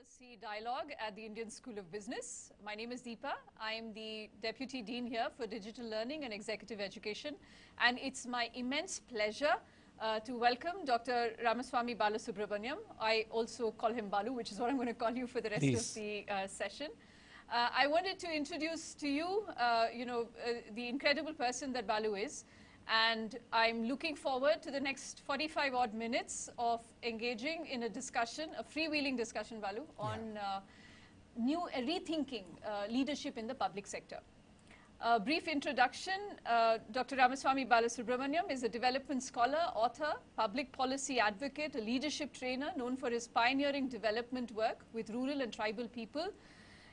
Policy Dialogue at the Indian School of Business. My name is Deepa. I am the Deputy Dean here for Digital Learning and Executive Education. And it's my immense pleasure to welcome Dr. Ramaswamy Balasubramaniam. I also call him Balu, which is what I'm going to call you for the rest of the session. I wanted to introduce to you, the incredible person that Balu is. And I'm looking forward to the next 45 odd minutes of engaging in a discussion, a freewheeling discussion, Balu, on rethinking leadership in the public sector. A brief introduction, Dr. Ramaswamy Balasubramaniam is a development scholar, author, public policy advocate, a leadership trainer known for his pioneering development work with rural and tribal people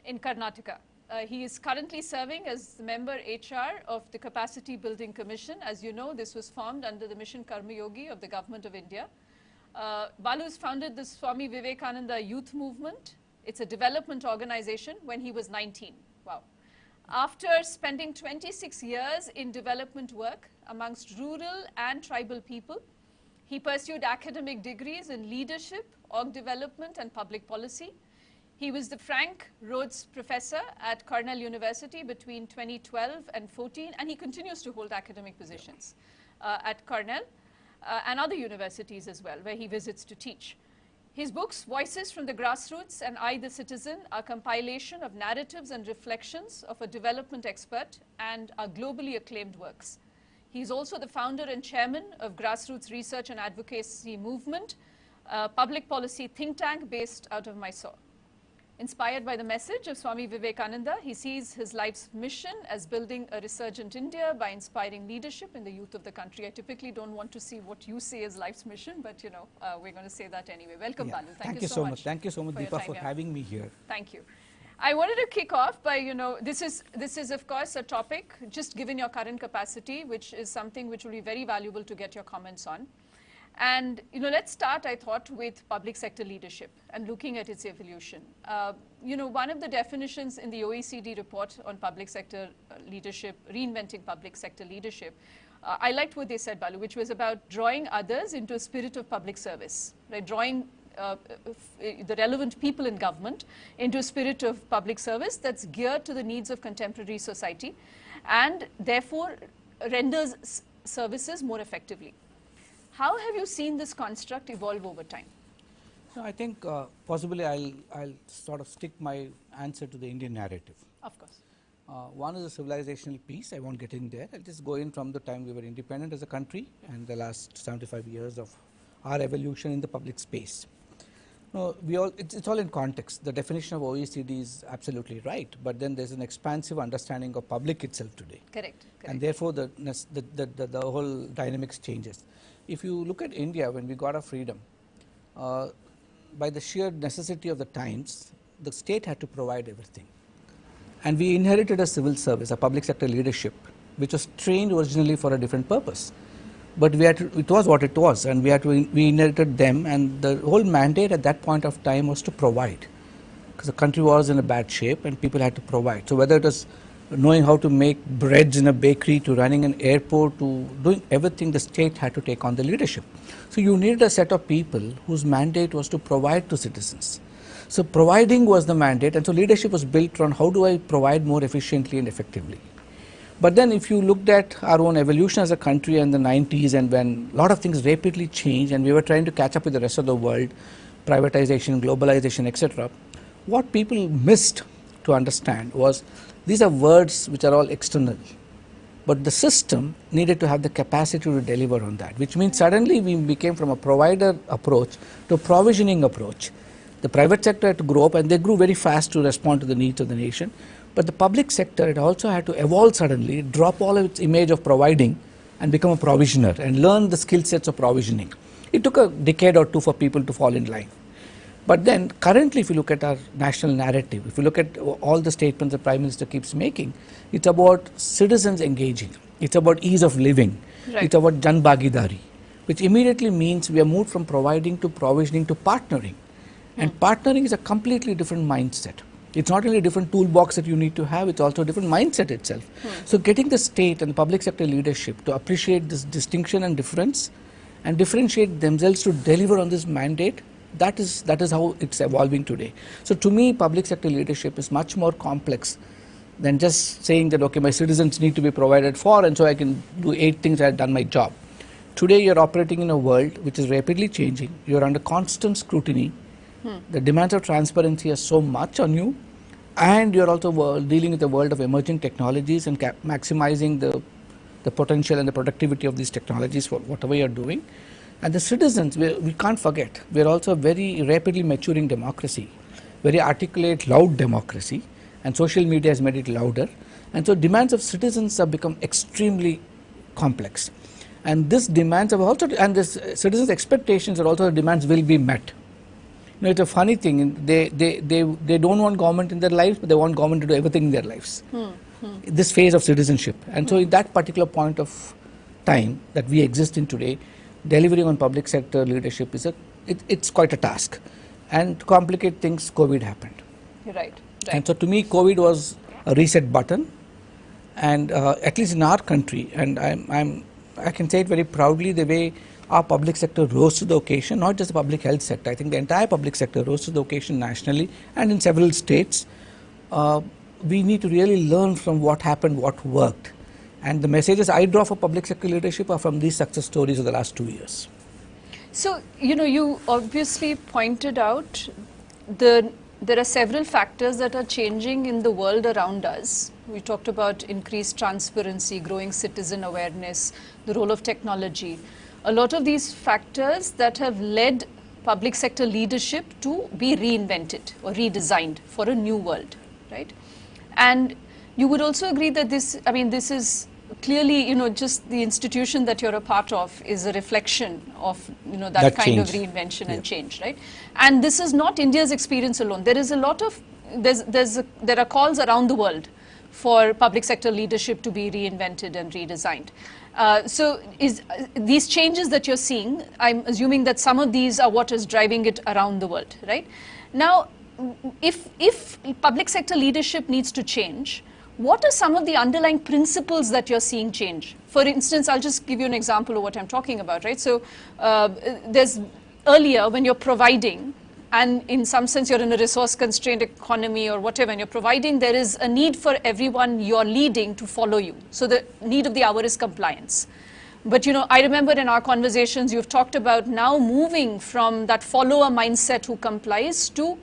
in Karnataka. He is currently serving as the member HR of the Capacity Building Commission. As you know, this was formed under the Mission Karma Yogi of the Government of India. Balu has founded the Swami Vivekananda Youth Movement. It's a development organization when he was 19. Wow. After spending 26 years in development work amongst rural and tribal people, he pursued academic degrees in leadership, org development, and public policy. He was the Frank Rhodes Professor at Cornell University between 2012 and 14, and he continues to hold academic positions at Cornell and other universities as well, where he visits to teach. His books, Voices from the Grassroots and I, the Citizen, are compilation of narratives and reflections of a development expert and are globally acclaimed works. He is also the founder and chairman of Grassroots Research and Advocacy Movement, a public policy think tank based out of Mysore. Inspired by the message of Swami Vivekananda, he sees his life's mission as building a resurgent India by inspiring leadership in the youth of the country. I typically don't want to see what you say as life's mission, but we're going to say that anyway. Welcome, Balu. Thank you so much. Thank you so much, Deepa, for having me here. Thank you. I wanted to kick off by, this is of course a topic, just given your current capacity, which is something which will be very valuable to get your comments on. And let's start, I thought, with public sector leadership and looking at its evolution. One of the definitions in the OECD report on public sector leadership, Reinventing Public Sector Leadership, I liked what they said, Balu, which was about drawing others into a spirit of public service, right? Drawing the relevant people in government into a spirit of public service that's geared to the needs of contemporary society and therefore renders services more effectively. How have you seen this construct evolve over time? So I think possibly I'll sort of stick my answer to the Indian narrative. Of course. One is a civilizational piece. I won't get in there. I'll just go in from the time we were independent as a country and the last 75 years of our evolution in the public space. No, it's all in context. The definition of OECD is absolutely right, but then there's an expansive understanding of public itself today. Correct. And therefore the whole dynamics changes. If you look at India, when we got our freedom, by the sheer necessity of the times, the state had to provide everything. And we inherited a civil service, a public sector leadership, which was trained originally for a different purpose. But it was what it was, and we inherited them, and the whole mandate at that point of time was to provide. Because the country was in a bad shape and people had to provide. So whether it was knowing how to make breads in a bakery, to running an airport, to doing everything, the state had to take on the leadership. So you needed a set of people whose mandate was to provide to citizens. So providing was the mandate, and so leadership was built on how do I provide more efficiently and effectively. But then if you looked at our own evolution as a country in the 90s, and when a lot of things rapidly changed and we were trying to catch up with the rest of the world, privatization, globalization, etc., what people missed to understand was these are words which are all external, but the system needed to have the capacity to deliver on that, which means suddenly we became from a provider approach to a provisioning approach. The private sector had to grow up, and they grew very fast to respond to the needs of the nation, but the public sector, it also had to evolve suddenly, drop all of its image of providing and become a provisioner and learn the skill sets of provisioning. It took a decade or two for people to fall in line. But then currently, if you look at our national narrative, if you look at all the statements the Prime Minister keeps making, it's about citizens engaging, it's about ease of living, right. It's about Jan Bhagidari, which immediately means we are moved from providing to provisioning to partnering. And partnering is a completely different mindset. It's not only a different toolbox that you need to have, it's also a different mindset itself. So getting the state and the public sector leadership to appreciate this distinction and difference and differentiate themselves to deliver on this mandate That is how it's evolving today. So to me, public sector leadership is much more complex than just saying that, okay, my citizens need to be provided for, and so I can do 8 things, I've done my job. Today you're operating in a world which is rapidly changing. You're under constant scrutiny. The demands of transparency are so much on you, and you're also dealing with the world of emerging technologies and maximizing the potential and the productivity of these technologies for whatever you're doing. And the citizens, we can't forget, we're also a very rapidly maturing democracy, very articulate, loud democracy, and social media has made it louder. And so demands of citizens have become extremely complex. And this demands have also, and this citizens' expectations are also the demands will be met. You know, it's a funny thing, they don't want government in their lives, but they want government to do everything in their lives. This phase of citizenship. And so in that particular point of time that we exist in today, delivering on public sector leadership is it's quite a task. And to complicate things, COVID happened. Right. And so to me, COVID was a reset button, and at least in our country, and I can say it very proudly, the way our public sector rose to the occasion, not just the public health sector, I think the entire public sector rose to the occasion nationally and in several states. We need to really learn from what happened, what worked. And the messages I draw for public sector leadership are from these success stories of the last 2 years. So, you know, you obviously pointed out there are several factors that are changing in the world around us. We talked about increased transparency, growing citizen awareness, the role of technology. A lot of these factors that have led public sector leadership to be reinvented or redesigned for a new world, right? And you would also agree that this is clearly, you know, just the institution that you're a part of is a reflection of, you know, that kind of reinvention and change, right? And this is not India's experience alone. There is a lot of, there are calls around the world for public sector leadership to be reinvented and redesigned. So these changes that you're seeing, I'm assuming that some of these are what is driving it around the world, right? Now, if public sector leadership needs to change, what are some of the underlying principles that you're seeing change? For instance, I'll just give you an example of what I'm talking about, right? So there's earlier when you're providing, and in some sense you're in a resource-constrained economy or whatever, and you're providing, there is a need for everyone you're leading to follow you. So the need of the hour is compliance. But, you know, I remember in our conversations you've talked about now moving from that follower mindset who complies to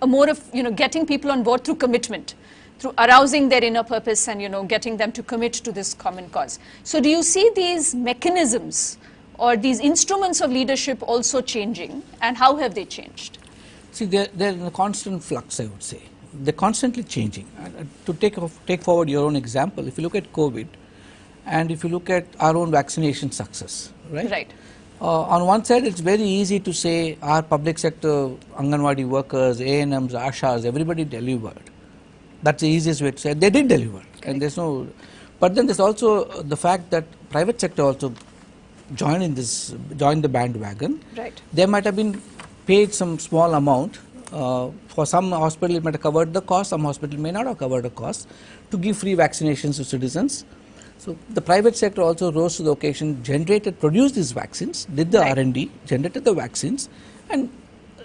a more of, you know, getting people on board through commitment, through arousing their inner purpose and, you know, getting them to commit to this common cause. So do you see these mechanisms or these instruments of leadership also changing, and how have they changed? See, they're in a constant flux, I would say. They're constantly changing. To take forward your own example, if you look at COVID, and if you look at our own vaccination success, right? Right. On one side, it's very easy to say our public sector, Anganwadi workers, ANMs, Ashas, everybody delivered. That's the easiest way to say it. They did deliver. Correct. And there's no, but then there's also the fact that private sector also joined the bandwagon. Right. They might have been paid some small amount. For some hospital it might have covered the cost, some hospital may not have covered the cost, to give free vaccinations to citizens. So the private sector also rose to the occasion, produced these vaccines, did the right. R&D, generated the vaccines, and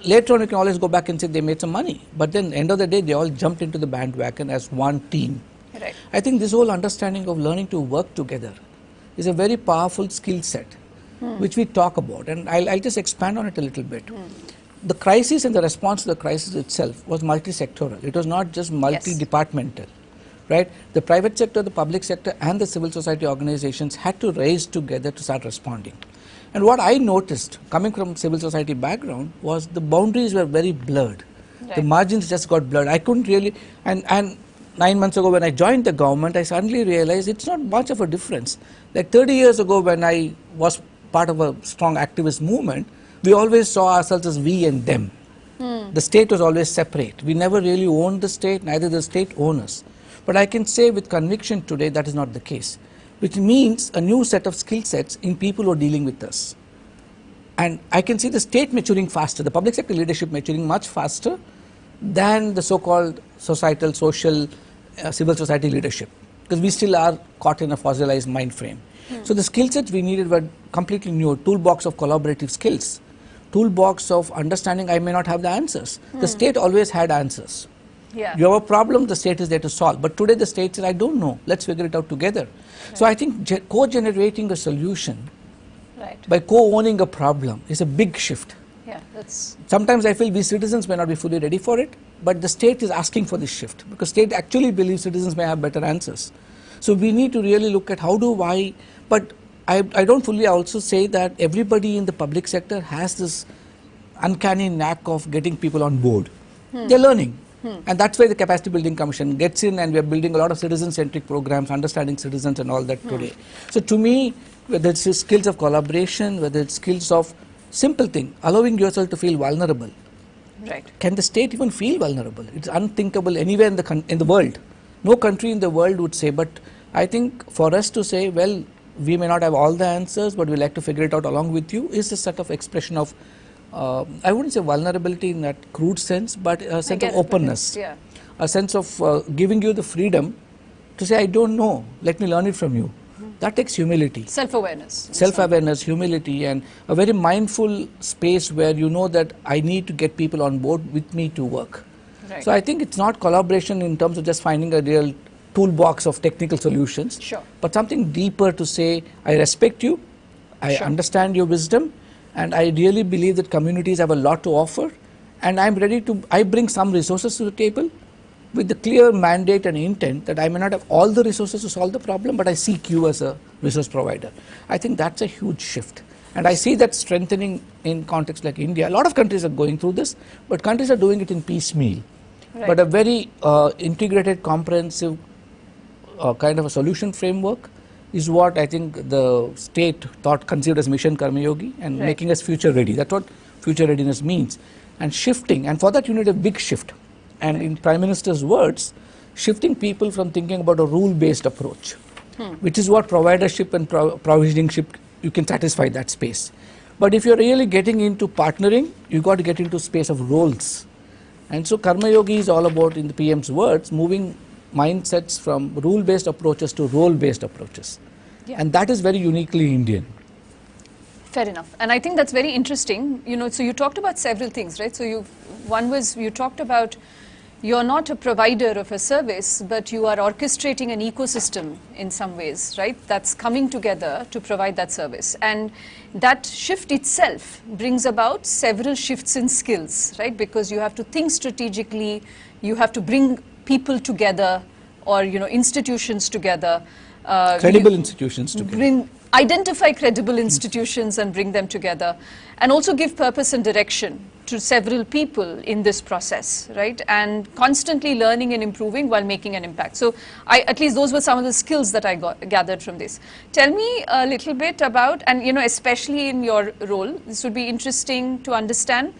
later on you can always go back and say they made some money. But then end of the day, they all jumped into the bandwagon as one team. Right. I think this whole understanding of learning to work together is a very powerful skill set, which we talk about. And I'll just expand on it a little bit. The crisis and the response to the crisis itself was multi-sectoral. It was not just multi-departmental. Right? The private sector, the public sector, and the civil society organizations had to raise together to start responding. And what I noticed, coming from civil society background, was the boundaries were very blurred. Right. The margins just got blurred. I couldn't really, and 9 months ago when I joined the government, I suddenly realized it's not much of a difference. Like 30 years ago when I was part of a strong activist movement, we always saw ourselves as we and them. The state was always separate. We never really owned the state, neither the state owned us. But I can say with conviction today that is not the case, which means a new set of skill sets in people who are dealing with us. And I can see the state maturing faster, the public sector leadership maturing much faster than the so-called societal, social, civil society leadership, because we still are caught in a fossilized mind frame. So the skill sets we needed were completely new, a toolbox of collaborative skills, toolbox of understanding I may not have the answers. The state always had answers. Yeah. You have a problem, the state is there to solve. But today the state says, I don't know, let's figure it out together. Right. So I think co-generating a solution by co-owning a problem is a big shift. Yeah, that's sometimes I feel we citizens may not be fully ready for it, but the state is asking for this shift because state actually believes citizens may have better answers. So we need to really look at how do I, but I don't fully also say that everybody in the public sector has this uncanny knack of getting people on board. They're learning. And that's why the Capacity Building Commission gets in, and we are building a lot of citizen-centric programs, understanding citizens and all that today. So to me, whether it's skills of collaboration, whether it's skills of simple thing, allowing yourself to feel vulnerable. Right. Can the state even feel vulnerable? It's unthinkable anywhere in the world. No country in the world would say, but I think for us to say, well, we may not have all the answers, but we like to figure it out along with you, is a sort of expression of I wouldn't say vulnerability in that crude sense, but a sense of openness, a sense of giving you the freedom to say, I don't know, let me learn it from you. That takes humility. Self-awareness. Self-awareness, humility, and a very mindful space where you know that I need to get people on board with me to work. Right. So I think it's not collaboration in terms of just finding a real toolbox of technical solutions, but something deeper to say, I respect you, I understand your wisdom, and I really believe that communities have a lot to offer, and I'm ready to, I bring some resources to the table with the clear mandate and intent that I may not have all the resources to solve the problem, but I seek you as a resource provider. I think that's a huge shift. And I see that strengthening in contexts like India. A lot of countries are going through this, but countries are doing it in piecemeal. Right. But a very integrated, comprehensive kind of a solution framework is what I think the state conceived as Mission Karma Yogi and making us future ready. That's what future readiness means. And shifting, and for that you need a big shift. And in Prime Minister's words, shifting people from thinking about a rule-based approach, which is what providership and provisioningship, you can satisfy that space. But if you're really getting into partnering, you've got to get into space of roles. And so Karma Yogi is all about, in the PM's words, moving mindsets from rule-based approaches to role-based approaches. And that is very uniquely Indian. Fair enough. And I think that's very interesting. You know, so you talked about several things, right? So one was you talked about you're not a provider of a service, but you are orchestrating an ecosystem in some ways, right? That's coming together to provide that service. And that shift itself brings about several shifts in skills, right? Because you have to think strategically, you have to bring people together, or, you know, institutions together. Credible institutions together. Identify credible institutions and bring them together, and also give purpose and direction to several people in this process, right? And constantly learning and improving while making an impact. So at least those were some of the skills that I gathered from this. Tell me a little bit about, and you know, especially in your role, this would be interesting to understand.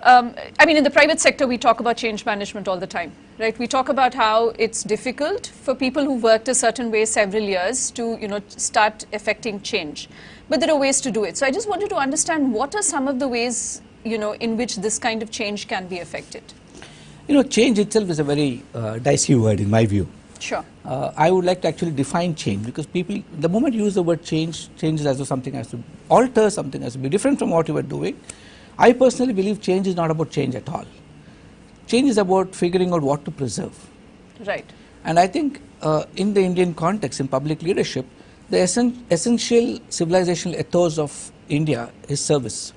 I mean, in the private sector, we talk about change management all the time, right? We talk about how it's difficult for people who worked a certain way several years to, you know, start effecting change. But there are ways to do it. So I just wanted to understand, what are some of the ways, you know, in which this kind of change can be effected? You know, change itself is a very dicey word in my view. Sure. I would like to actually define change, because people, the moment you use the word change, change is as though something has to alter, something has to be different from what you were doing. I personally believe change is not about change at all. Change is about figuring out what to preserve. Right. And I think in the Indian context, in public leadership, the essential civilizational ethos of India is service.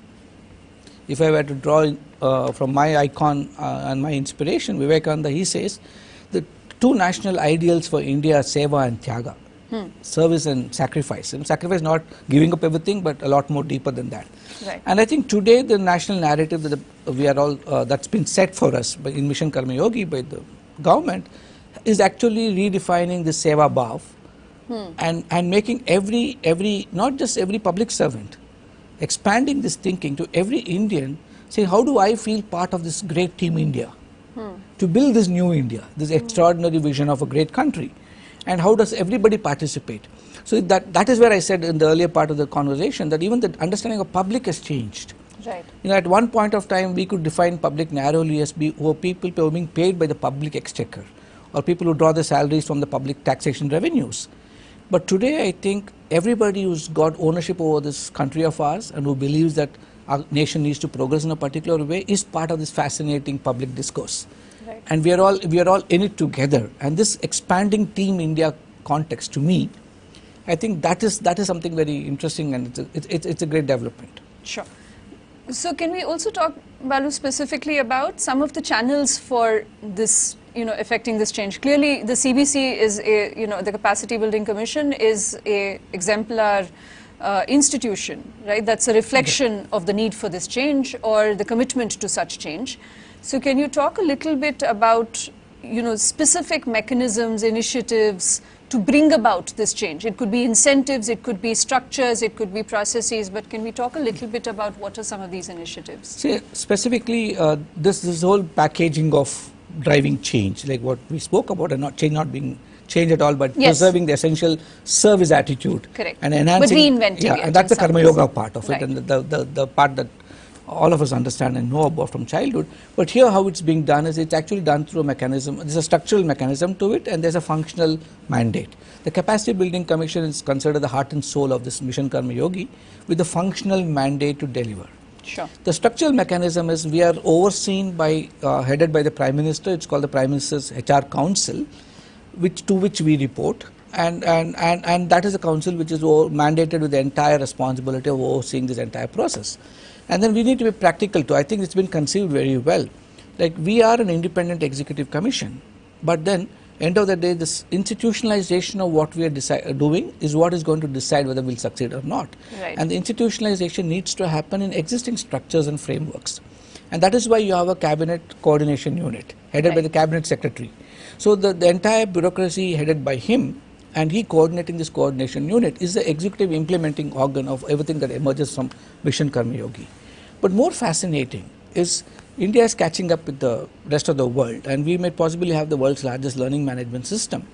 If I were to draw from my icon and my inspiration, Vivekananda, he says, the two national ideals for India are seva and tyaga. Service and sacrifice. And sacrifice not giving up everything, but a lot more deeper than that. Right. And I think today the national narrative that we are all that's been set for us in Mission Karma Yogi by the government is actually redefining the seva bhav and making every not just every public servant, expanding this thinking to every Indian, saying, how do I feel part of this great team India to build this new India, this extraordinary vision of a great country, and how does everybody participate? So that is where I said in the earlier part of the conversation that even the understanding of public has changed. Right. You know, at one point of time, we could define public narrowly as people who are being paid by the public exchequer, or people who draw their salaries from the public taxation revenues. But today, I think everybody who's got ownership over this country of ours and who believes that our nation needs to progress in a particular way is part of this fascinating public discourse. Right. And we are all in it together. And this expanding Team India context, to me, I think that is something very interesting, and it's a great development. Sure. So can we also talk, Balu, specifically about some of the channels for this, affecting this change? Clearly, the CBC is the Capacity Building Commission is a exemplar institution, right? That's a reflection of the need for this change or the commitment to such change. So can you talk a little bit about, specific mechanisms, initiatives to bring about this change? It could be incentives, it could be structures, it could be processes, but can we talk a little bit about what are some of these initiatives? See, specifically, this whole packaging of driving change, like what we spoke about, and change not being change at all, but yes. preserving the essential service attitude. Correct. And enhancing. But reinventing it. And that's the Karma Yoga part of right. it, and the part that all of us understand and know about from childhood. But here how it's being done is it's actually done through a mechanism. There's a structural mechanism to it, and there's a functional mandate. The Capacity Building Commission is considered the heart and soul of this Mission Karma Yogi, with the functional mandate to deliver. Sure. The structural mechanism is we are overseen by, headed by the Prime Minister. It's called the Prime Minister's HR Council, to which we report. And that is a council which is mandated with the entire responsibility of overseeing this entire process. And then we need to be practical too. I think it's been conceived very well. Like, we are an independent executive commission, but then end of the day, this institutionalization of what we are doing is what is going to decide whether we'll succeed or not. Right. And the institutionalization needs to happen in existing structures and frameworks. And that is why you have a cabinet coordination unit headed right. by the cabinet secretary. So the entire bureaucracy headed by him, and he coordinating this coordination unit, is the executive implementing organ of everything that emerges from Mission Karma Yogi. But more fascinating is India is catching up with the rest of the world, and we may possibly have the world's largest learning management system,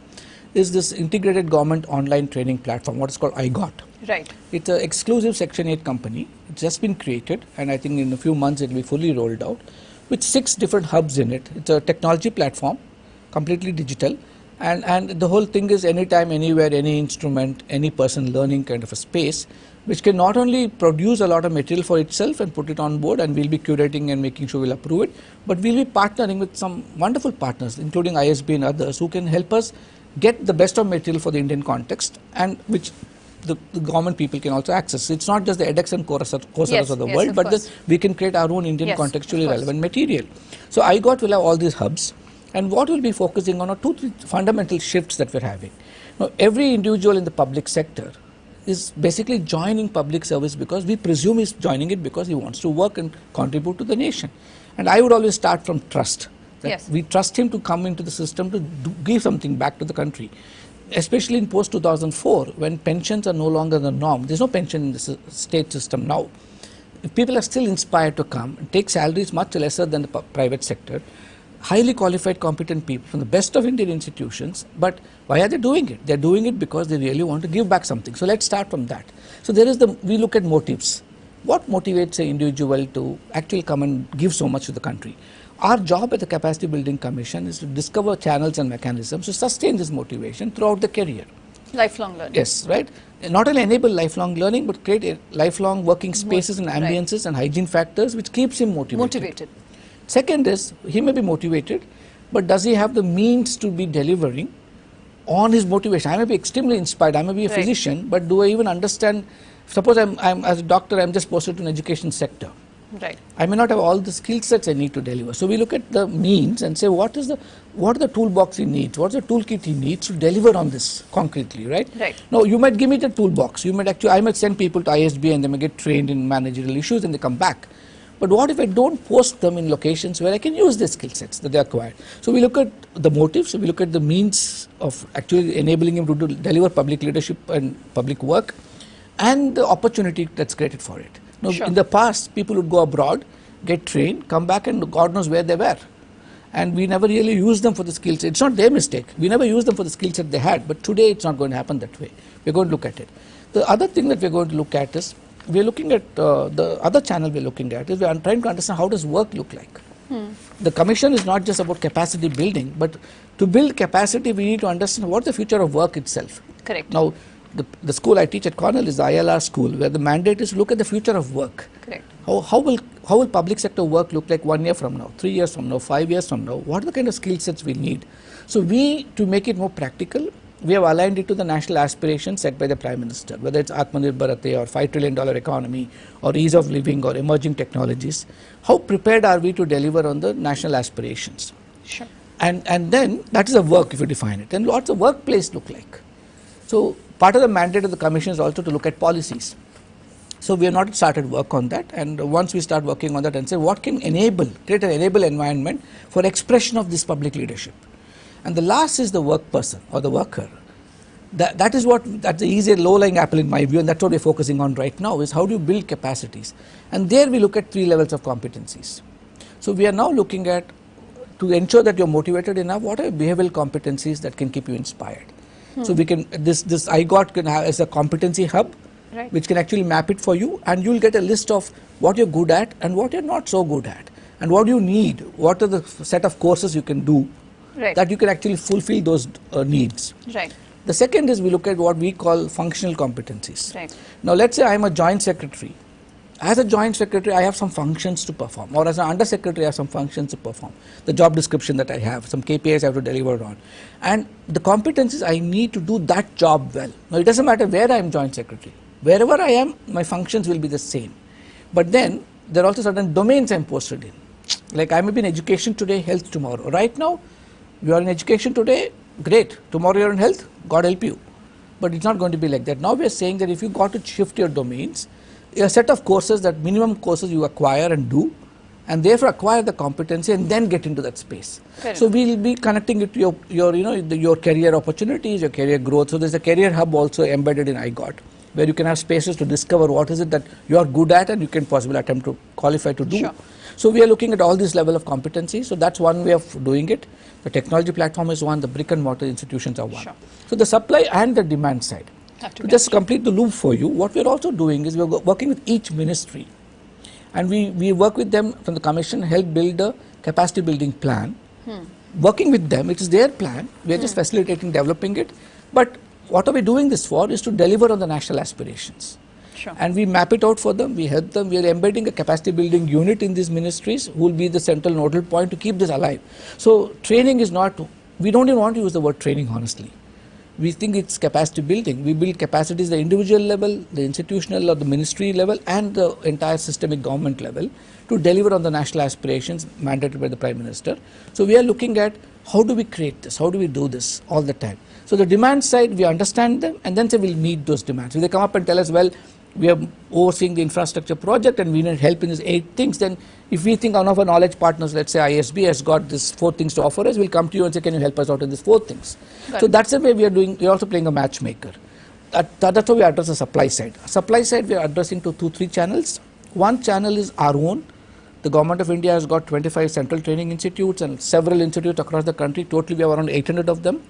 is this integrated government online training platform, what is called IGOT. Right. It's an exclusive Section 8 company. It's just been created, and I think in a few months it will be fully rolled out, with 6 different hubs in it. It's a technology platform, completely digital, and the whole thing is anytime, anywhere, any instrument, any person learning kind of a space, which can not only produce a lot of material for itself and put it on board, and we'll be curating and making sure we'll approve it, but we'll be partnering with some wonderful partners, including ISB and others, who can help us get the best of material for the Indian context, and which the government people can also access. It's not just the edX and Coursera yes, of the yes, world, of but we can create our own Indian yes, contextually relevant material. So IGOT will have all these hubs, and what we'll be focusing on are 2-3 fundamental shifts that we're having. Now, every individual in the public sector is basically joining public service because we presume he's joining it because he wants to work and contribute to the nation. And I would always start from trust. That yes. We trust him to come into the system to give something back to the country, especially in post-2004, when pensions are no longer the norm. There's no pension in the state system now. If people are still inspired to come and take salaries much lesser than the private sector, highly qualified, competent people from the best of Indian institutions, but why are they doing it? They're doing it because they really want to give back something. So let's start from that. So we look at motives. What motivates an individual to actually come and give so much to the country? Our job at the Capacity Building Commission is to discover channels and mechanisms to sustain this motivation throughout the career. Lifelong learning. Yes, right. Not only enable lifelong learning, but create lifelong working spaces and ambiences and hygiene factors which keeps him motivated. Second is, he may be motivated, but does he have the means to be delivering on his motivation? I may be extremely inspired, I may be a physician, but do I even understand? Suppose I'm as a doctor, I'm just posted to an education sector. Right. I may not have all the skill sets I need to deliver. So we look at the means and say, what are the toolbox he needs? What's the toolkit he needs to deliver on this concretely, right? Right. Now, you might give me the toolbox. I might send people to ISB and they may get trained in managerial issues and they come back. But what if I don't post them in locations where I can use the skill sets that they acquired? So we look at the motives, we look at the means of actually enabling him to deliver public leadership and public work, and the opportunity that's created for it. Now, in the past, people would go abroad, get trained, come back, and God knows where they were. And we never really used them for the skill set. It's not their mistake. We never used them for the skill set they had. But today, it's not going to happen that way. We're going to look at it. The other thing that we're going to look at is, we're looking at the other channel we're looking at is we are trying to understand how does work look like. The commission is not just about capacity building, but to build capacity, we need to understand what the future of work itself. Correct. Now, the school I teach at Cornell is the ILR school, where the mandate is to look at the future of work. Correct. How will public sector work look like 1 year from now, 3 years from now, 5 years from now? What are the kind of skill sets we need? So to make it more practical, we have aligned it to the national aspirations set by the Prime Minister, whether it's Atmanirbhar Bharat or $5 trillion economy or ease of living or emerging technologies. How prepared are we to deliver on the national aspirations? Sure. And then that is a work if you define it. And what's the workplace look like? So part of the mandate of the Commission is also to look at policies. So we have not started work on that, and once we start working on that and say what can create an enable environment for expression of this public leadership. And the last is the work person or the worker. That's the easier low-lying apple in my view, and that's what we're focusing on right now, is how do you build capacities. And there we look at 3 levels of competencies. So we are now looking at, to ensure that you're motivated enough, what are behavioral competencies that can keep you inspired. So we can, this IGOT can have as a competency hub, right, which can actually map it for you, and you'll get a list of what you're good at and what you're not so good at, and what you need, what are the set of courses you can do, right, that you can actually fulfill those needs. Right. The second is we look at what we call functional competencies. Right. Now let's say I'm a joint secretary. As a joint secretary, I have some functions to perform, or as an under secretary, I have some functions to perform. The job description that I have, some KPIs I have to deliver on. And the competencies I need to do that job well. Now it doesn't matter where I am joint secretary. Wherever I am, my functions will be the same. But then there are also certain domains I'm posted in. Like I may be in education today, health tomorrow. Right now, you are in education today, great. Tomorrow you're in health, God help you. But it's not going to be like that. Now we are saying that if you got to shift your domains, a set of courses, that minimum courses you acquire and do, and therefore acquire the competency and then get into that space. So we will be connecting it to your career opportunities, your career growth. So there's a career hub also embedded in IGOT, where you can have spaces to discover what is it that you are good at and you can possibly attempt to qualify to do. Sure. So we are looking at all this level of competency. So that's one way of doing it. The technology platform is one, the brick and mortar institutions are one. Sure. So the supply and the demand side. To just complete the loop for you, what we are also doing is we are working with each ministry, and we work with them from the Commission, help build a capacity building plan. Working with them, it is their plan, we are just facilitating developing it, but what are we doing this for is to deliver on the national aspirations. Sure. And we map it out for them, we help them, we are embedding a capacity building unit in these ministries who will be the central nodal point to keep this alive. So training is not, we don't even want to use the word training honestly. We think it's capacity building. We build capacities at the individual level, the institutional or the ministry level, and the entire systemic government level to deliver on the national aspirations mandated by the Prime Minister. So we are looking at how do we create this, how do we do this all the time. So the demand side, we understand them, and then say we'll meet those demands. If they come up and tell us, well, we are overseeing the infrastructure project and we need help in these 8 things, then if we think one of our knowledge partners, let's say ISB, has got these 4 things to offer us, we'll come to you and say, can you help us out in these 4 things? So that's the way we are doing. We are also playing a matchmaker. That's how we address the supply side. Supply side, we are addressing to 2-3 channels. One channel is our own. The Government of India has got 25 central training institutes and several institutes across the country. Totally, we have around 800 of them.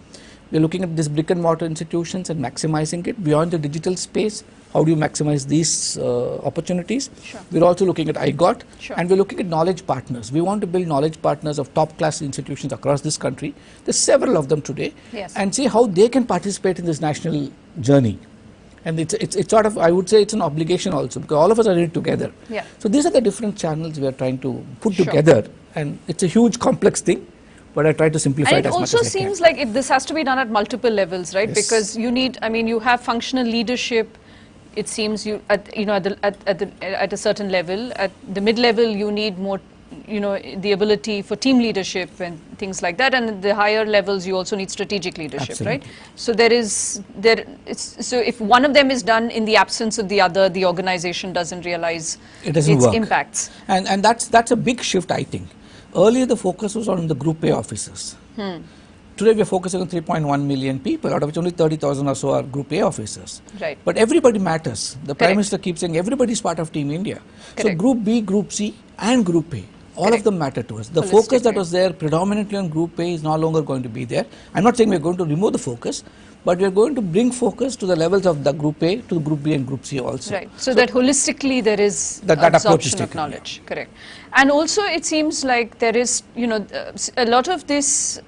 We are looking at these brick and mortar institutions and maximizing it beyond the digital space. How do you maximize these opportunities? Sure. We're also looking at IGOT, and we're looking at knowledge partners. We want to build knowledge partners of top class institutions across this country. There's several of them today, and see how they can participate in this national journey. And it's sort of, I would say it's an obligation also, because all of us are in it together. Yeah. So these are the different channels we are trying to put together, and it's a huge complex thing. But I try to simplify it as much as I can. And it also seems like this has to be done at multiple levels, right? Yes. Because you need, I mean, you have functional leadership. It seems at a certain level. At the mid-level, you need more, the ability for team leadership and things like that. And at the higher levels, you also need strategic leadership, Absolutely. Right? So so if one of them is done in the absence of the other, the organization doesn't realize its impacts. And that's a big shift, I think. Earlier, the focus was on the Group A officers. Today, we are focusing on 3.1 million people, out of which only 30,000 or so are Group A officers. Right. But everybody matters. The Prime Minister keeps saying everybody is part of Team India. Correct. So Group B, Group C and Group A, all of them matter to us. The focus that was there predominantly on Group A is no longer going to be there. I'm not saying we're going to remove the focus, but we're going to bring focus to the levels of the Group A to Group B and Group C also. Right. So that holistically there is that absorption of knowledge. Yeah. Correct. And also it seems like there is, a lot of this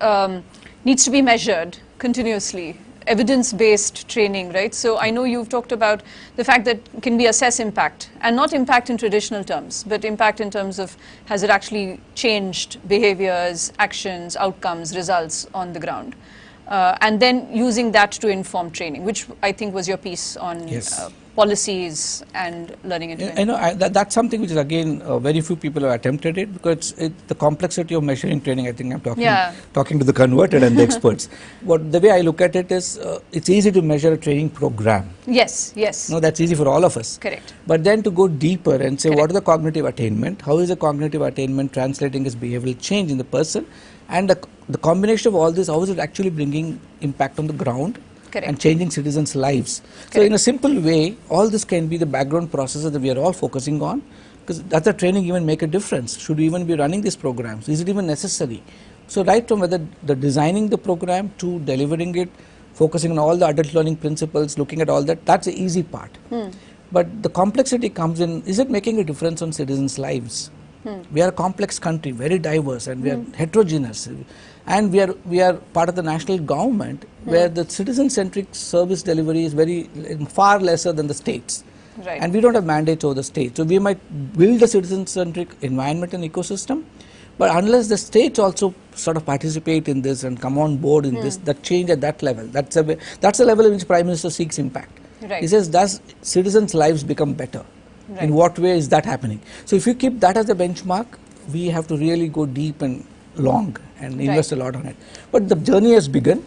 needs to be measured continuously. evidence-based training, right? So I know you've talked about the fact that can we assess impact, and not impact in traditional terms, but impact in terms of has it actually changed behaviors, actions, outcomes, results on the ground. And then using that to inform training, which I think was your piece on policies and learning intervention. I know that's something which is again very few people have attempted it, because the complexity of measuring training, I think I'm talking to the converted and the experts. The way I look at it is it's easy to measure a training program. Yes, yes. No, that's easy for all of us. Correct. But then to go deeper and say what is the cognitive attainment, how is the cognitive attainment translating as behavioral change in the person, and the combination of all this, how is it actually bringing impact on the ground and changing citizens' lives. So in a simple way, all this can be the background processes that we are all focusing on, because does the training even make a difference? Should we even be running these programs? Is it even necessary? So right from whether the designing the program to delivering it, focusing on all the adult learning principles, looking at all that, that's the easy part. But the complexity comes in, is it making a difference on citizens' lives? We are a complex country, very diverse, and we are heterogeneous. And we are part of the national government, where the citizen-centric service delivery is far lesser than the states. Right. And we don't have mandates over the states. So we might build a citizen-centric environment and ecosystem, but unless the states also sort of participate in this and come on board in this, that change at that level, that's the level in which Prime Minister seeks impact. Right. He says, does citizens' lives become better? Right. In what way is that happening? So if you keep that as the benchmark, we have to really go deep and long and invest a lot on it. But the journey has begun,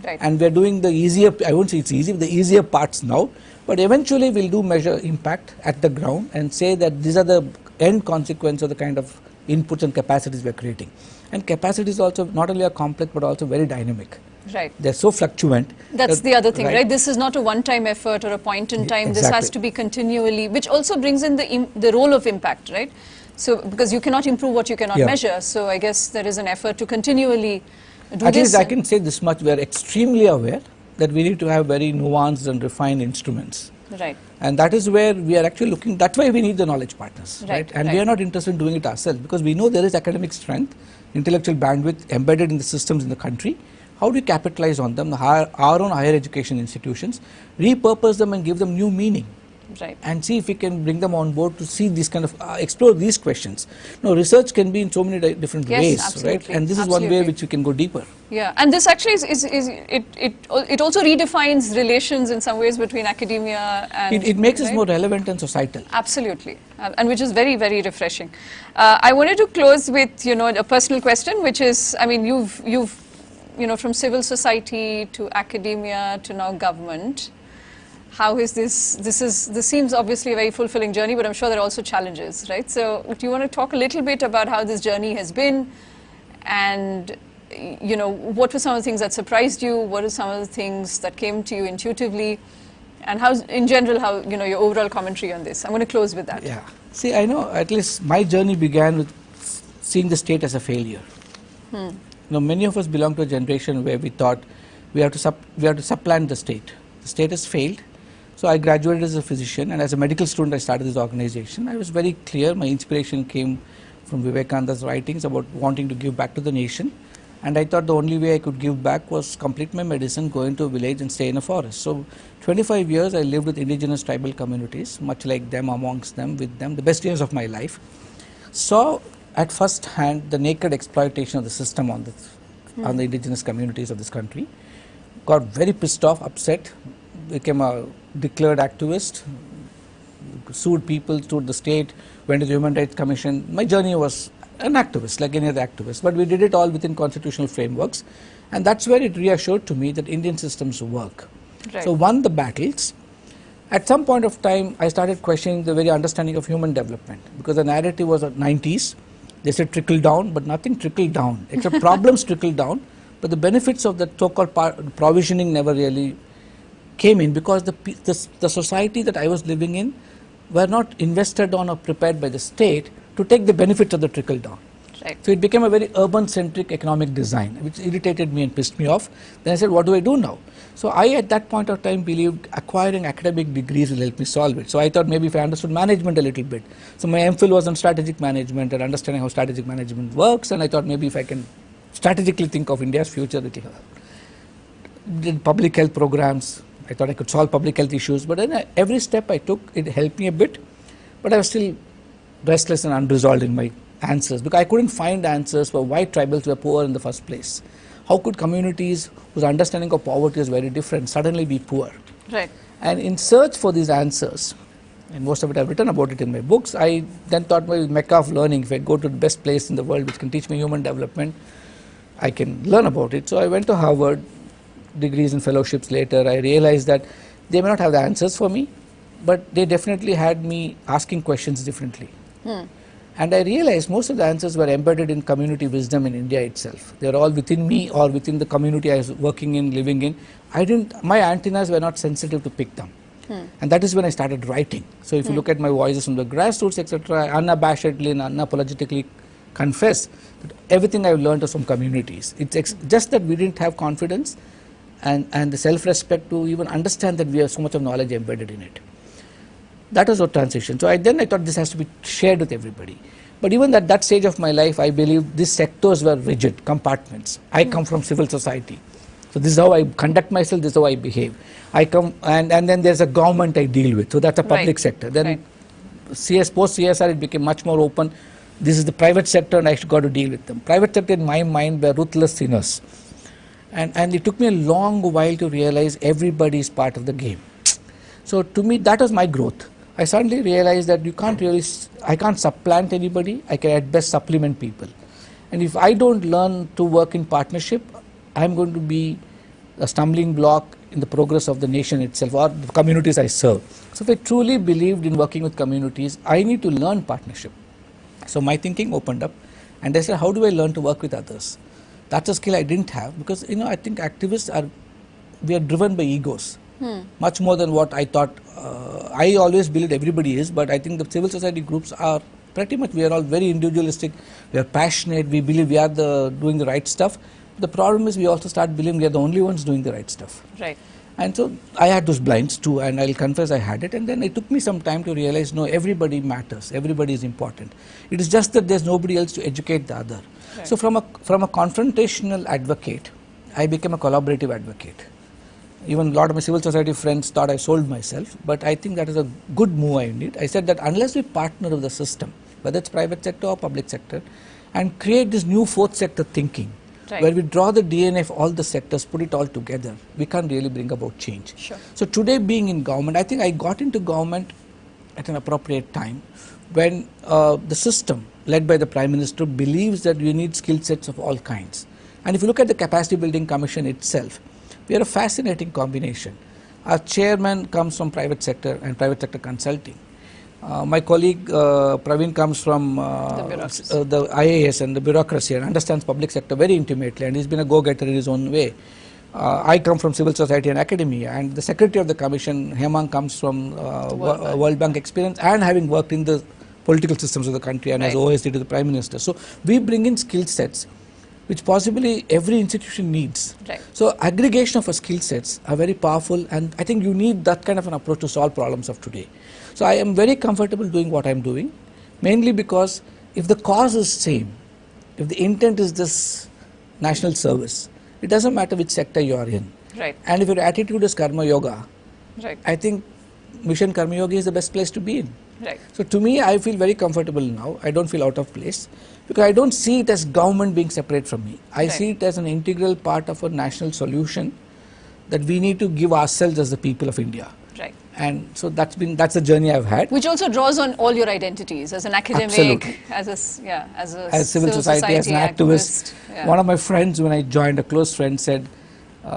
and we are doing the easier, I won't say it's easy, but the easier parts now. But eventually we'll do measure impact at the ground and say that these are the end consequence of the kind of inputs and capacities we are creating. And capacities also not only are complex but also very dynamic. Right. They're so fluctuant. That's the other thing, right? This is not a one-time effort or a point in time. This has to be continually, which also brings in the role of impact, right? So, because you cannot improve what you cannot measure. So I guess there is an effort to continually do At this. least I can say this much, we are extremely aware that we need to have very nuanced and refined instruments. Right. And that is where we are actually looking, that's why we need the knowledge partners, right? And we are not interested in doing it ourselves, because we know there is academic strength, intellectual bandwidth embedded in the systems in the country. How do we capitalize on them, our own higher education institutions, repurpose them and give them new meaning? Right. And see if we can bring them on board to see these kind of, explore these questions. No, research can be in so many different ways, right? And this is one way which we can go deeper. Yeah, and this actually it also redefines relations in some ways between academia and... It makes us more relevant and societal. Absolutely, and which is very, very refreshing. I wanted to close with, a personal question, which is, I mean, you've from civil society to academia to now government. How is this seems obviously a very fulfilling journey, but I'm sure there are also challenges, right? So do you want to talk a little bit about how this journey has been, and what were some of the things that surprised you? What are some of the things that came to you intuitively? And how, in general, how, your overall commentary on this? I'm going to close with that. Yeah. See, I know at least my journey began with seeing the state as a failure. Many of us belong to a generation where we thought we have to supplant the state. The state has failed. So I graduated as a physician, and as a medical student I started this organization. I was very clear, my inspiration came from Vivekananda's writings about wanting to give back to the nation. And I thought the only way I could give back was complete my medicine, go into a village and stay in a forest. So 25 years I lived with indigenous tribal communities, much like them, amongst them, with them, the best years of my life. Saw at first hand the naked exploitation of the system on the indigenous communities of this country. Got very pissed off, upset, became a declared activist, sued people, sued the state, went to the Human Rights Commission. My journey was an activist, like any other activist, but we did it all within constitutional frameworks, and that's where it reassured to me that Indian systems work. Right. So won the battles. At some point of time, I started questioning the very understanding of human development, because the narrative was at 90s. They said trickle down, but nothing trickled down, except problems trickled down, but the benefits of the so-called provisioning never really came in, because the society that I was living in were not invested on or prepared by the state to take the benefits of the trickle down. Right. So it became a very urban-centric economic design, which irritated me and pissed me off. Then I said, what do I do now? So I, at that point of time, believed acquiring academic degrees will help me solve it. So I thought maybe if I understood management a little bit. So my MPhil was on strategic management and understanding how strategic management works, and I thought maybe if I can strategically think of India's future, it will help. did public health programs. I thought I could solve public health issues, but then every step I took, it helped me a bit, but I was still restless and unresolved in my answers, because I couldn't find answers for why tribals were poor in the first place. How could communities whose understanding of poverty is very different suddenly be poor? Right. And in search for these answers, and most of it I've written about it in my books, I then thought my mecca of learning, if I go to the best place in the world which can teach me human development, I can learn about it. So I went to Harvard, degrees and fellowships later. I realized that they may not have the answers for me, but they definitely had me asking questions differently. And I realized most of the answers were embedded in community wisdom in India itself. They are all within me or within the community I was working in, living in. My antennas were not sensitive to pick them. And that is when I started writing. So if you look at my voices from the grassroots, etc., I unabashedly and unapologetically confess that everything I've learned is from communities. It's just that we didn't have confidence and the self-respect to even understand that we have so much of knowledge embedded in it. That was our transition. So I thought this has to be shared with everybody. But even at that stage of my life, I believe these sectors were rigid compartments. I come from civil society. So this is how I conduct myself, this is how I behave. I come and then there's a government I deal with. So that's a public sector. Then post CSR, it became much more open. This is the private sector and I got to deal with them. Private sector in my mind were ruthless sinners. And it took me a long while to realize everybody is part of the game. So to me, that was my growth. I suddenly realized that I can't supplant anybody, I can at best supplement people. And if I don't learn to work in partnership, I'm going to be a stumbling block in the progress of the nation itself or the communities I serve. So if I truly believed in working with communities, I need to learn partnership. So my thinking opened up and I said, how do I learn to work with others? That's a skill I didn't have because, I think activists we are driven by egos. Much more than what I thought. I always believed everybody is, but I think the civil society groups are pretty much, we are all very individualistic, we are passionate, we believe we are doing the right stuff. The problem is we also start believing we are the only ones doing the right stuff. Right. And so I had those blinds too, and I'll confess I had it, and then it took me some time to realize, no, everybody matters, everybody is important. It is just that there's nobody else to educate the other. Right. So from a confrontational advocate, I became a collaborative advocate. Even a lot of my civil society friends thought I sold myself, but I think that is a good move I need. I said that unless we partner with the system, whether it's private sector or public sector, and create this new fourth sector thinking, where we draw the DNA of all the sectors, put it all together, we can't really bring about change. Sure. So today being in government, I think I got into government at an appropriate time when the system led by the Prime Minister believes that we need skill sets of all kinds. And if you look at the Capacity Building Commission itself, we are a fascinating combination. Our chairman comes from private sector and private sector consulting. My colleague Praveen comes from the IAS and the bureaucracy and understands public sector very intimately, and he's been a go-getter in his own way. I come from civil society and academia, and the secretary of the commission, Hemang, comes from World Bank experience and having worked in the political systems of the country and as OSD to the Prime Minister. So we bring in skill sets which possibly every institution needs. Right. So aggregation of skill sets are very powerful, and I think you need that kind of an approach to solve problems of today. So I am very comfortable doing what I'm doing, mainly because if the cause is same, if the intent is this national service, it doesn't matter which sector you are in. Right. And if your attitude is karma yoga, I think Mission Karma Yoga is the best place to be in. Right. So to me, I feel very comfortable now. I don't feel out of place because I don't see it as government being separate from me. I see it as an integral part of a national solution that we need to give ourselves as the people of India. Right. And so that's the journey I've had. Which also draws on all your identities as an academic, as a civil society, as an activist. One of my friends, when I joined, a close friend, said,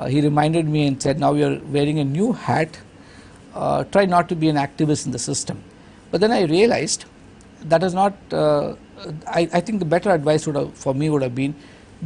he reminded me and said, now you're wearing a new hat. Try not to be an activist in the system. But then I realized that is not, I think the better advice for me would have been,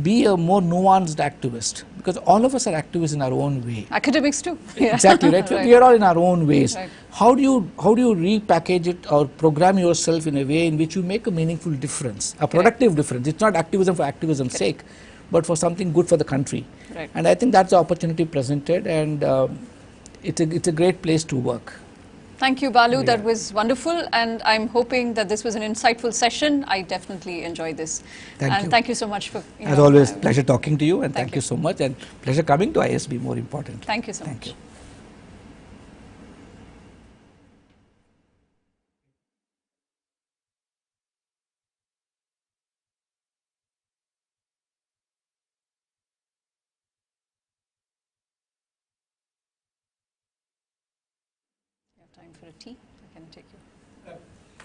be a more nuanced activist, because all of us are activists in our own way. Academics too. Exactly, right? We are all in our own ways. Right. How do you repackage it or program yourself in a way in which you make a meaningful difference, a productive difference? It's not activism for activism's sake, but for something good for the country. Right. And I think that's the opportunity presented, and it's a great place to work. Thank you, Balu. Yeah. That was wonderful, and I'm hoping that this was an insightful session. I definitely enjoyed this. Thank you. Thank you so much for, As always, pleasure talking to you, and thank you so much, and pleasure coming to ISB, more important. Thank you so much. Thank you. You have time for a tea? I can take you.